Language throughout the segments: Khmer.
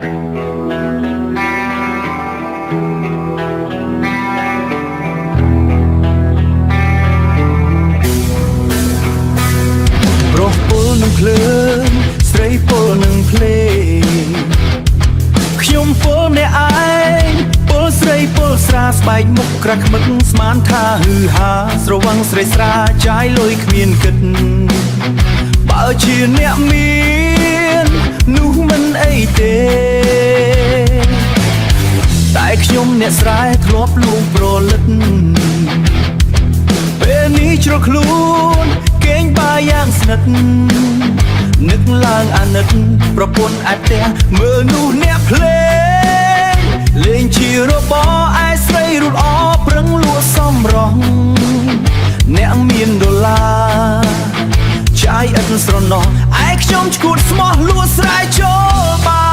ប្រុសពលនឹងភ្លើងស្រីពលនឹងភ្លេងខ្ញុំពលអ្នកឯងពលស្រីពលស្រាស្បែកមុខក្រាក់ខ្មឹកស្មានថាហឺហាស្រវឹងស្រីស្រាចាយលុយគ្មានគិតបើជាអ្នកមាននោះមិនអីទេតែខ្ញុំអ្នកស្រែធ្លាប់លួងប្រលឹកពេលនេះជ្រកខ្លួនគេងបាយ៉ាងស្និទ្ធនឹកឡើងអាណិតប្រពន្ធឯផ្ទះមើលនោះអ្នកភ្លេងលេងជារបរឯស្រីរូតអប្រឹងលួសំរងអ្នកមានដុល្លារចាយឥតស្រណោះឯខ្ញុំឈួតស្មោះលួស្រែចូលបា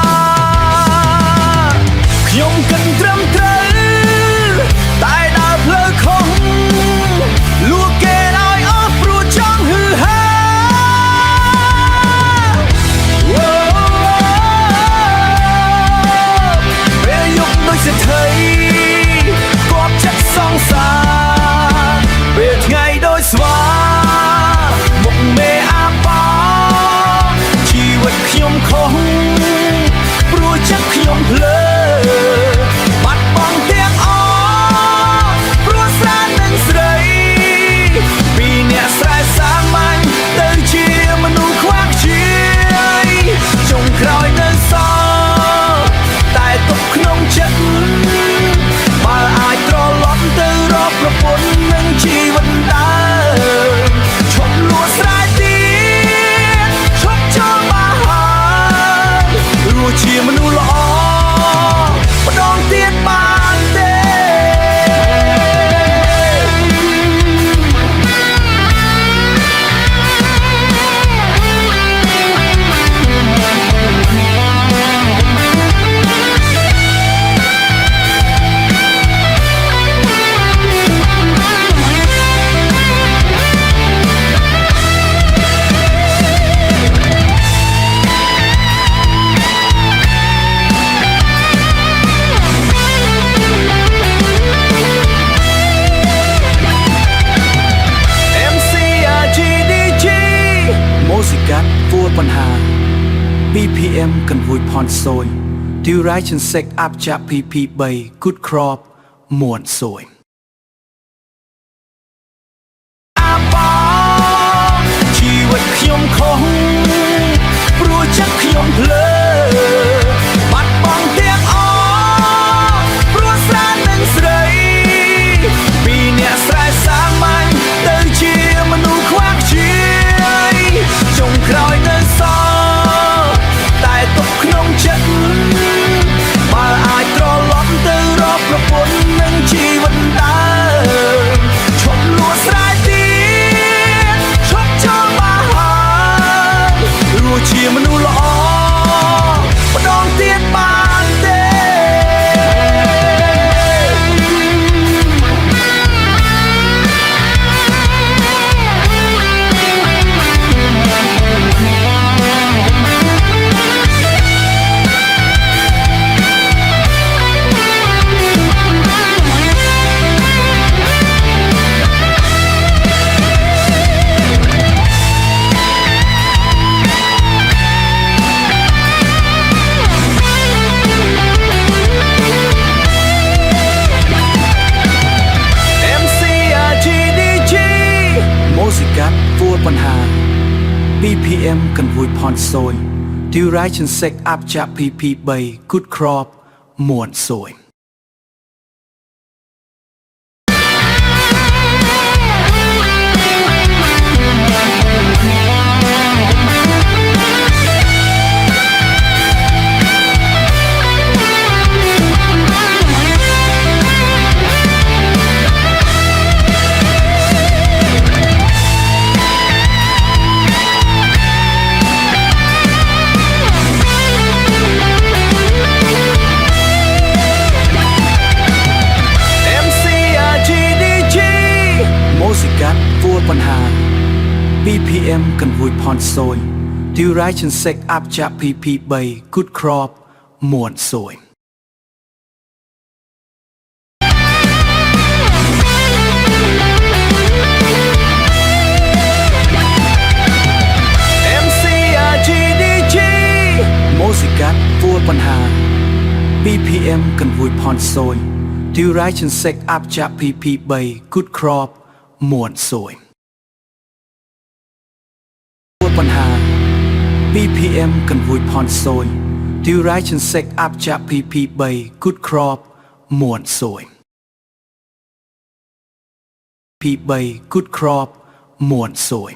នខ្ញុំគិតត្រឹមត្រូវតែដើរផ្លូវខុសលួគេឲ្យអស់ព្រោះចង់ហឺហាពេលយប់ដូចសេដ្ឋីគប់ចិត្តសង្សារពេលថ្ងៃដូចស្វាមុខមេអាប៉ោជីវិតខ្ញុំខុសព្រោះចិត្តខ្ញុំភ្លើបាត់បង់ទាំងអស់ព្រោះស្រានឹងស្រីពីអ្នកស្រែសាមញ្ញទៅជាមនុស្សខ្វះខ្ជាយចុងក្រោយនៅសល់តែទុកក្នុងចិត្តបើអាចត្រឡប់ទៅរកប្រពន្ធនឹងជីវិតដើមឈប់លួស្រែទៀតឈប់ចូលមកហើយរស់ជាមនុស្សល្អម្ដងទៀតបានទេបញ្ហា BPM កន្វួយផនសួយ Duration Sec Up ចាក់ PP3 Good Crop មួនសួយអាប៉ោជីវិតខ្ញុំខុសព្រោះចិត្តខ្ញុំភ្លើបាត់បង់ទាំងអស់ព្រោះស្រានឹងស្រីពីអ្នកស្រែសាមញ្ញទៅជាមនុស្សខ្វះខ្ជាយចុងក្រោយនៅសល់តែទុកក្នុងចិត្តបើអាចត្រឡប់ទៅរកប្រពន្ធនឹងជីវិតដើមឈប់លួស្រែទៀតឈប់ចូលមកហើយរស់ជាមនុស្សល្អម្ដងទៀតបានទេបញ្ហា BPM កន្វួយផនសួយ Duration Sec Up ចាក់ PP3 Good Crop មួនសួយបញ្ហា BPM កន្វួយផនសួយ Duration Sec Up ចាក់ PP3 Good Crop มวนสวยโมสิกัดฟัวปัญหา BPM กันวุยพรซอยที่ร้ายฉันเซ็กอัพจาก PP ใบกุดครอบมวนสวยฟัวปัญหา BPM กันวุยพรซอยที่ร้ายฉันเซ็กอัพจาก PP ใบกุดครอบมวนสวยพีใบกุดครอบมวนสวย